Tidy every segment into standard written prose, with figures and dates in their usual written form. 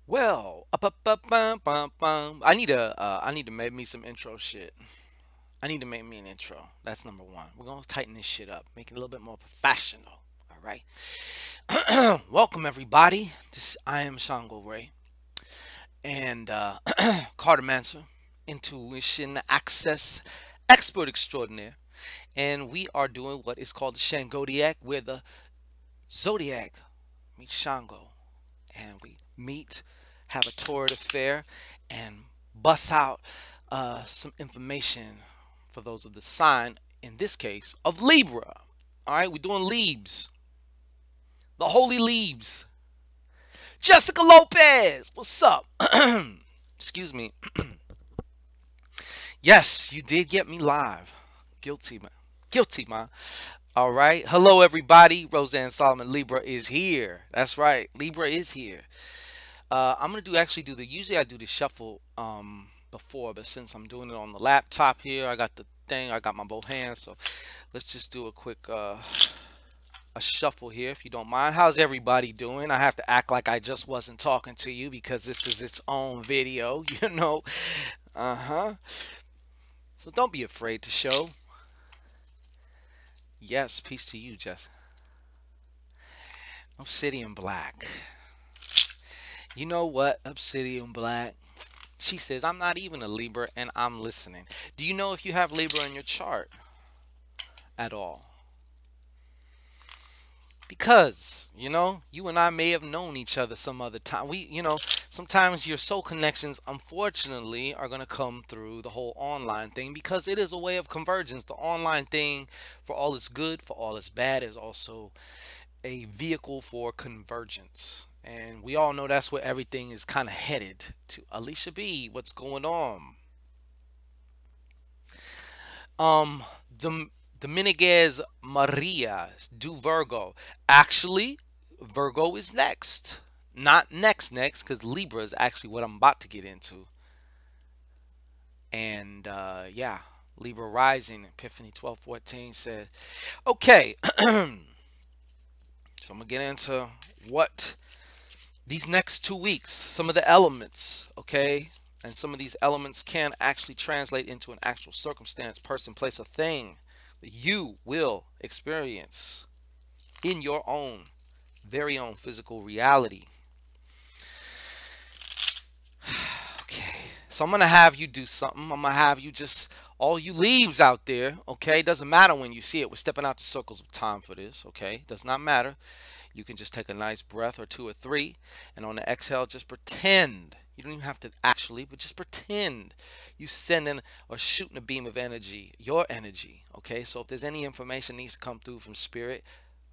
Well, I need to make me some intro shit. I need to make me an intro. That's number one. We're gonna tighten this shit up, make it a little bit more professional. All right. Welcome everybody. I am ShanGO Ray and Cartomancer, intuition access expert extraordinaire, and we are doing what is called the Shangodiac, where the zodiac meets Shango, and we meet, have a torrid affair, and bust out some information for those of the sign, in this case, of Libra. All right, we're doing Leaves, the holy Leaves. Jessica Lopez, what's up? Excuse me. Yes, you did get me live. Guilty, man. Guilty, man. All right. Hello, everybody. Roseanne Solomon Libra is here. That's right. Libra is here. I'm gonna actually do the. Usually I do the shuffle before, but since I'm doing it on the laptop here, I got the thing. I got my both hands, so let's just do a quick a shuffle here, if you don't mind. How's everybody doing? I have to act like I just wasn't talking to you because this is its own video, you know. So don't be afraid to show. Yes, peace to you, Jess. Obsidian Black. You know what, Obsidian Black? She says, I'm not even a Libra and I'm listening. Do you know if you have Libra in your chart at all? Because, you know, you and I may have known each other some other time. Sometimes your soul connections, unfortunately, are going to come through the whole online thing because it is a way of convergence. The online thing, for all its good, for all its bad, is also a vehicle for convergence. And we all know that's where everything is kind of headed to. Alicia B, what's going on? Um, Dominguez Maria do Virgo. Actually, Virgo is next. Not next, because Libra is actually what I'm about to get into. And yeah, Libra rising, Epiphany 12:14 says, okay, so I'm going to get into what these next 2 weeks, some of the elements, okay? And some of these elements can actually translate into an actual circumstance, person, place, or thing that you will experience in your own, very own physical reality. Okay, so I'm going to have you do something. I'm going to have you just, all you leaves out there, okay? Doesn't matter when you see it. We're stepping out the circles of time for this, okay? Does not matter. You can just take a nice breath or two or three, and on the exhale, just pretend. You don't even have to actually, but just pretend you sending or shooting a beam of energy, your energy, okay? So if there's any information needs to come through from spirit,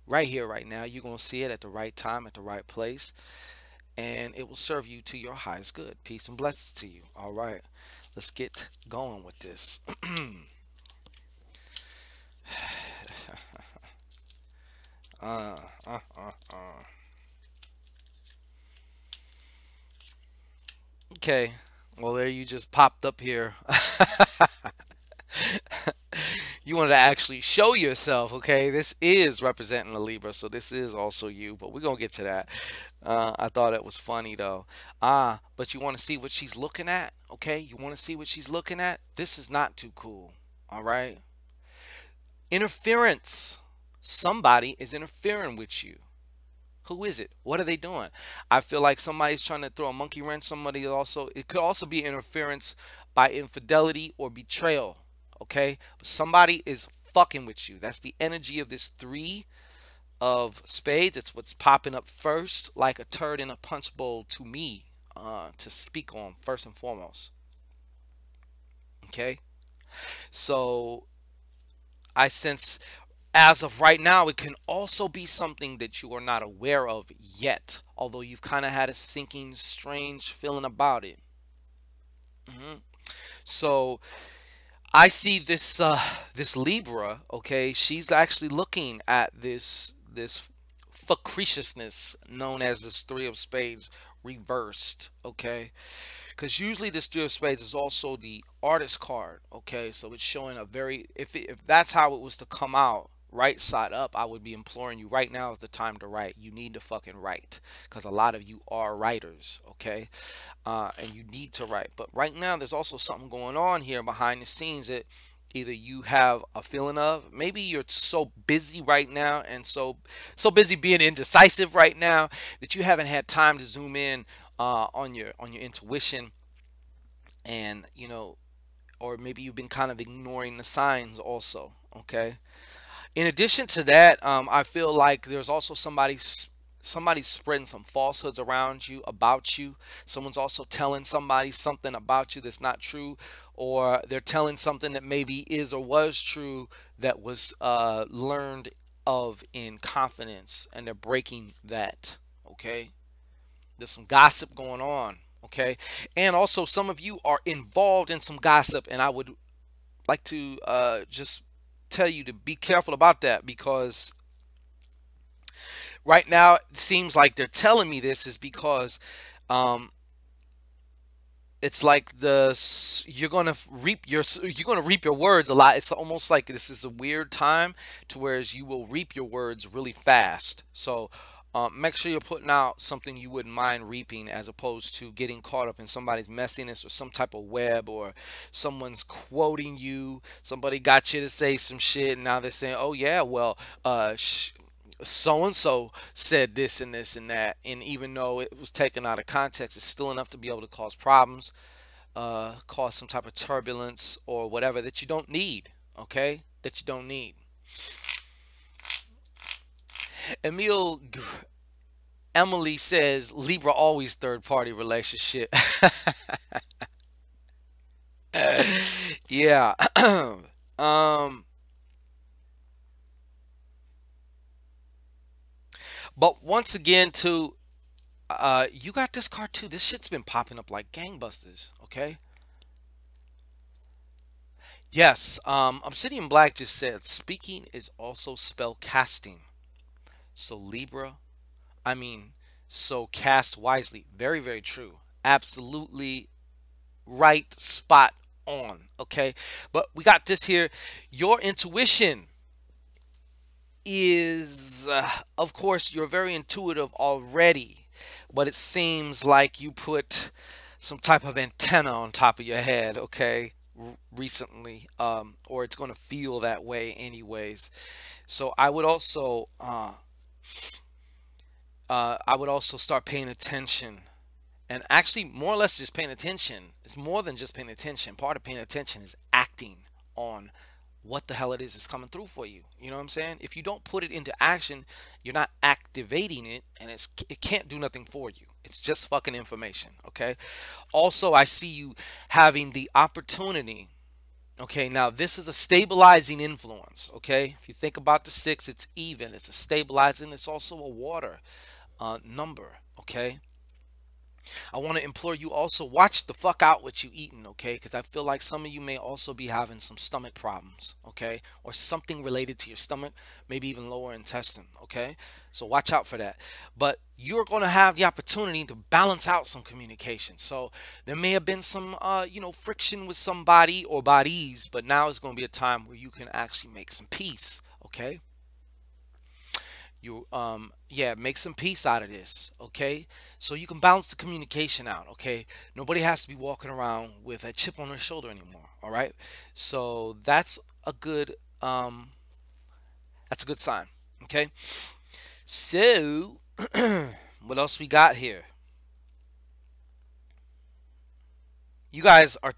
right here, right now, you're going to see it at the right time, at the right place, and it will serve you to your highest good. Peace and blessings to you. All right, let's get going with this. uh, uh, uh, uh. Okay, well, there you just popped up here. You wanted to actually show yourself, okay? This is representing a Libra, so this is also you, but we're gonna get to that. I thought it was funny though. But you want to see what she's looking at, okay? You want to see what she's looking at? This is not too cool, all right? Interference. Somebody is interfering with you. Who is it? What are they doing? I feel like somebody's trying to throw a monkey wrench. Somebody also, it could also be interference by infidelity or betrayal. Okay? But somebody is fucking with you. That's the energy of this three of spades. It's what's popping up first, like a turd in a punch bowl to me, to speak on first and foremost. Okay? So I sense, as of right now, it can also be something that you are not aware of yet, although you've kind of had a sinking, strange feeling about it. hmm So I see this Libra. Okay, she's actually looking at this facetiousness known as this Three of Spades reversed. Okay, because usually this Three of Spades is also the artist card. Okay, so it's showing a very, if that's how it was to come out right side up, I would be imploring you right now is the time to write. You need to fucking write, because a lot of you are writers, okay? And you need to write. But right now, there's also something going on here behind the scenes that either you have a feeling of, maybe you're so busy right now and so busy being indecisive right now that you haven't had time to zoom in on your intuition, and or maybe you've been kind of ignoring the signs also, okay? In addition to that, I feel like there's also somebody's spreading some falsehoods around you, about you. Someone's also telling somebody something about you that's not true, or they're telling something that maybe is or was true that was learned of in confidence, and they're breaking that, okay? There's some gossip going on, okay? And also, some of you are involved in some gossip, and I would like to just tell you to be careful about that, because right now it seems like they're telling me this is because um, it's like you're gonna reap your words a lot. It's almost like this is a weird time to whereas you will reap your words really fast. So make sure you're putting out something you wouldn't mind reaping, as opposed to getting caught up in somebody's messiness or some type of web, or someone's quoting you. Somebody got you to say some shit, and now they're saying, "Oh yeah, well, so and so said this and this and that," and even though it was taken out of context, it's still enough to be able to cause problems, cause some type of turbulence or whatever that you don't need. Okay, that you don't need. Emil Emily says Libra always third party relationship. Yeah. um but once again, too, you got this card too. This shit's been popping up like gangbusters, okay? Yes, Obsidian Black just said speaking is also spell casting. So Libra, I mean, so cast wisely. Very, very true. Absolutely right, spot on, okay? But we got this here. Your intuition is, of course, you're very intuitive already, but it seems like you put some type of antenna on top of your head, okay, recently, or it's going to feel that way anyways. So I would also start paying attention, and actually more or less just paying attention. It's more than just paying attention. Part of paying attention is acting on what the hell it is that's coming through for you. You know what I'm saying? If you don't put it into action, you're not activating it, and it can't do nothing for you. It's just fucking information, okay? Also, I see you having the opportunity. Okay, now this is a stabilizing influence, okay? If you think about the six, it's even. It's a stabilizing. It's also a water number, okay? I want to implore you also, watch the fuck out what you eating, okay? Because I feel like some of you may also be having some stomach problems, okay? Or something related to your stomach, maybe even lower intestine, okay? So watch out for that. But you're going to have the opportunity to balance out some communication. So there may have been some, friction with somebody or bodies, but now is going to be a time where you can actually make some peace, okay? You yeah, make some peace out of this, okay? So you can balance the communication out, okay? Nobody has to be walking around with a chip on their shoulder anymore, all right? So that's a good sign, okay? So what else we got here? You guys are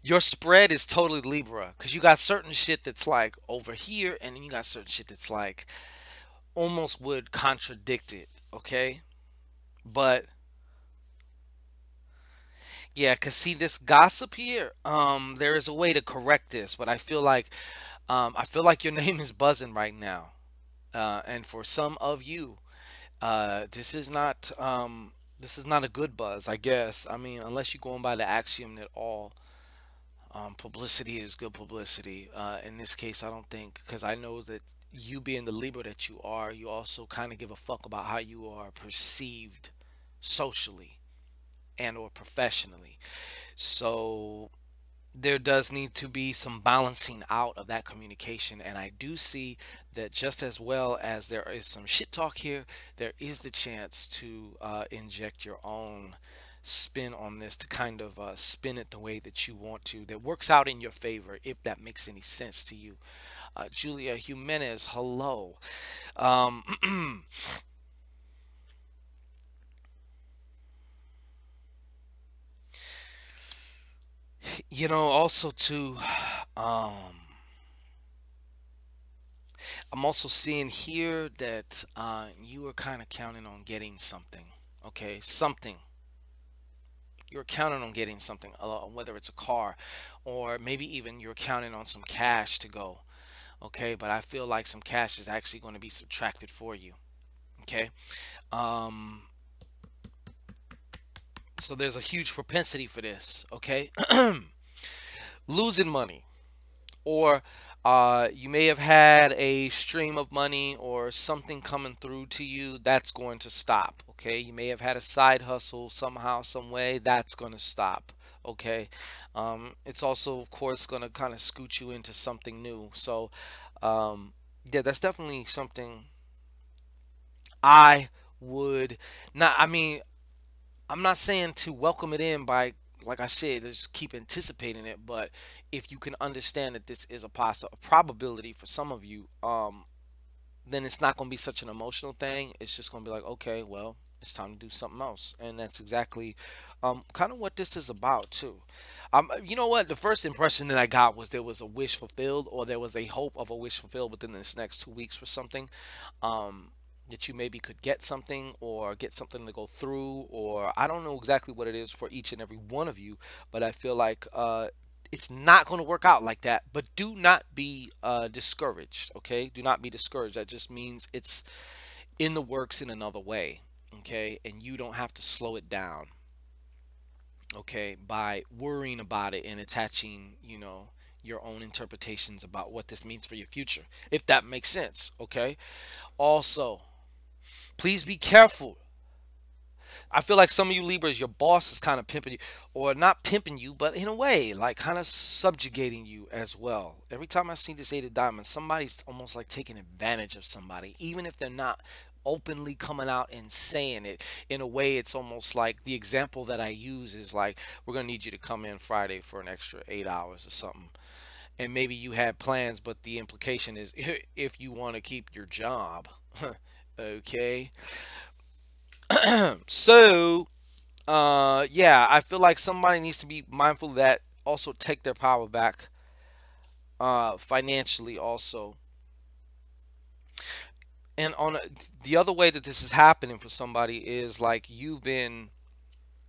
your spread is totally Libra, because you got certain shit that's like over here, and then you got certain shit that's like almost would contradict it, okay? But yeah, cause see this gossip here, there is a way to correct this, but I feel like your name is buzzing right now, and for some of you, this is not a good buzz, I guess. I mean, unless you're going by the axiom that all publicity is good publicity. In this case, I don't think, because I know that you being the Libra that you are, you also kind of give a fuck about how you are perceived socially and or professionally. So there does need to be some balancing out of that communication. And I do see that just as well as there is some shit talk here, there is the chance to inject your own spin on this to kind of spin it the way that you want to, that works out in your favor, if that makes any sense to you. Julia Jimenez, hello. Um, also too, um, I'm also seeing here that you are kind of counting on getting something. Okay, something. You're counting on getting something, whether it's a car or maybe even you're counting on some cash to go. Okay, but I feel like some cash is actually going to be subtracted for you. Okay, um, so there's a huge propensity for this. Okay, losing money, or you may have had a stream of money or something coming through to you that's going to stop. Okay, you may have had a side hustle somehow, some way, that's going to stop. Okay, it's also, of course, going to kind of scoot you into something new. So, yeah, that's definitely something I would not. I mean, I'm not saying to welcome it in by, like I said, just keep anticipating it. But if you can understand that this is a a probability for some of you, then it's not going to be such an emotional thing. It's just going to be like, okay, well, it's time to do something else, and that's exactly kind of what this is about too. You know what? The first impression that I got was there was a wish fulfilled, or there was a hope of a wish fulfilled within this next 2 weeks for something. Um, that you maybe could get something or get something to go through, or I don't know exactly what it is for each and every one of you, but I feel like it's not going to work out like that. But do not be discouraged, okay? Do not be discouraged. That just means it's in the works in another way, okay? And you don't have to slow it down, okay, by worrying about it and attaching, your own interpretations about what this means for your future, if that makes sense, okay? Also, please be careful. I feel like some of you Libras, your boss is kind of pimping you, or not pimping you, but in a way, like kind of subjugating you as well. Every time I see this Eight of Diamonds, somebody's almost like taking advantage of somebody, even if they're not openly coming out and saying it. In a way, it's almost like the example that I use is like, we're going to need you to come in Friday for an extra 8 hours or something. And maybe you had plans, but the implication is if you want to keep your job. Okay. So, yeah, I feel like somebody needs to be mindful of that. Also, take their power back, financially, also. And the other way that this is happening for somebody is like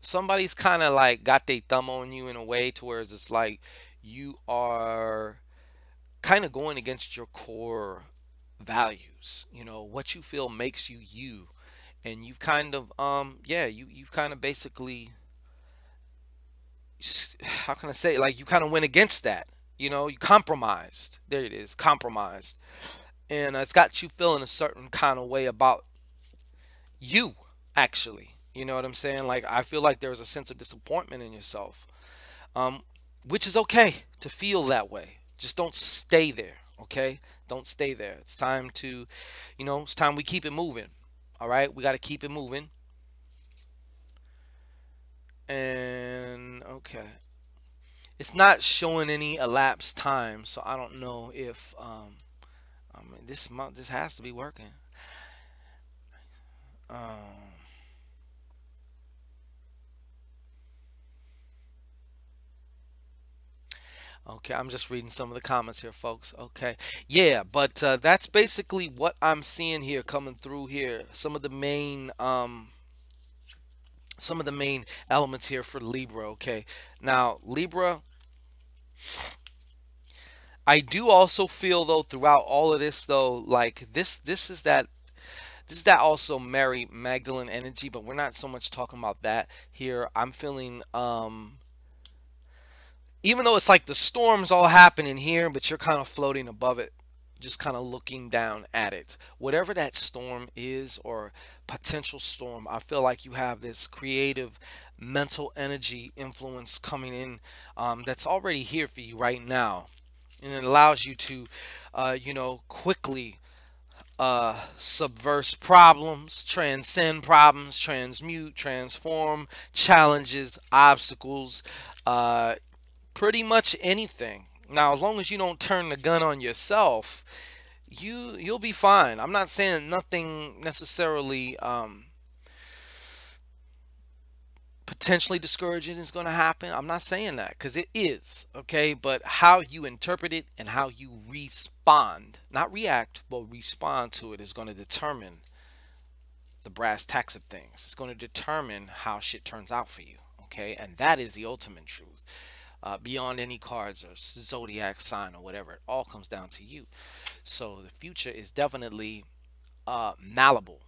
somebody's kind of like got their thumb on you in a way to where it's like you are kind of going against your core values, what you feel makes you you. And you've kind of yeah, you've kind of basically, how can I say it? Like you kind of went against that. You compromised. There it is, compromised. And it's got you feeling a certain kind of way about you, actually. You know what I'm saying? Like I feel like there's a sense of disappointment in yourself, um, which is okay to feel that way. Just don't stay there, okay? Don't stay there. It's time to, it's time we keep it moving. All right, we got to keep it moving. And okay, it's not showing any elapsed time, so I don't know if I mean this has to be working. Um, Okay, I'm just reading some of the comments here, folks. Okay, yeah, but that's basically what I'm seeing here coming through here. Some of the main elements here for Libra. Okay, now Libra, I do also feel though throughout all of this though, like this is that also Mary Magdalene energy, but we're not so much talking about that here. I'm feeling even though it's like the storm's all happening here, but you're kind of floating above it, just kind of looking down at it. Whatever that storm is or potential storm, I feel like you have this creative mental energy influence coming in, that's already here for you right now, and it allows you to quickly subverse problems, transcend problems, transmute, transform challenges, obstacles, uh, pretty much anything. Now, as long as you don't turn the gun on yourself, you'll be fine. I'm not saying nothing necessarily potentially discouraging is going to happen. I'm not saying that, because it is, okay? But how you interpret it and how you respond, not react, but respond to it, is going to determine the brass tacks of things. It's going to determine how shit turns out for you, okay? And that is the ultimate truth. Beyond any cards or zodiac sign or whatever, it all comes down to you. So the future is definitely malleable.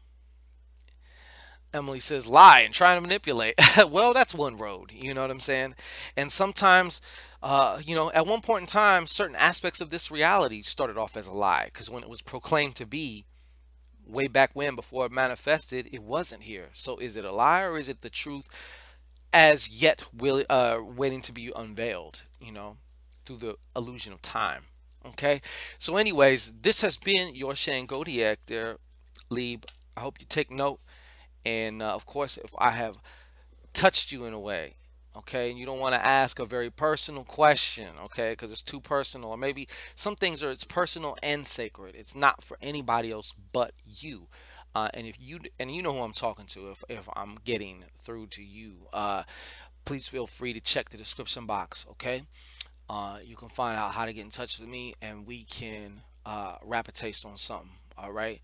Emily says lie and try to manipulate. Well, that's one road, you know what I'm saying? And sometimes, at one point in time, certain aspects of this reality started off as a lie, because when it was proclaimed to be way back when, before it manifested, it wasn't here. So is it a lie, or is it the truth as yet waiting to be unveiled, through the illusion of time? Okay. So anyways, this has been your Shangodiac there, Lieb. I hope you take note. And of course, if I have touched you in a way, okay, and you don't want to ask a very personal question, okay, because it's too personal, or maybe some things it's personal and sacred. It's not for anybody else but you. And if you know who I'm talking to, if I'm getting through to you, please feel free to check the description box, okay? You can find out how to get in touch with me, and we can wrap a taste on something. All right.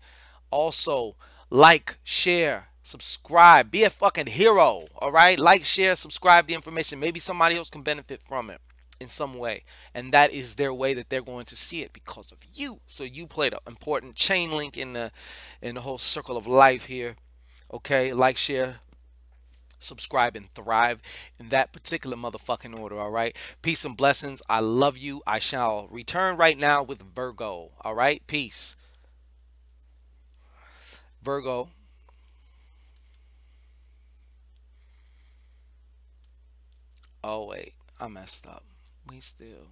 Also, like, share, subscribe, be a fucking hero. All right. Like, share, subscribe the information. Maybe somebody else can benefit from it in some way, and that is their way that they're going to see it because of you. So you played an important chain link in the whole circle of life here. Okay. Like, share, subscribe, and thrive in that particular motherfucking order. All right. Peace and blessings. I love you. I shall return right now with Virgo. All right. Peace. Virgo. Oh wait, I messed up. We still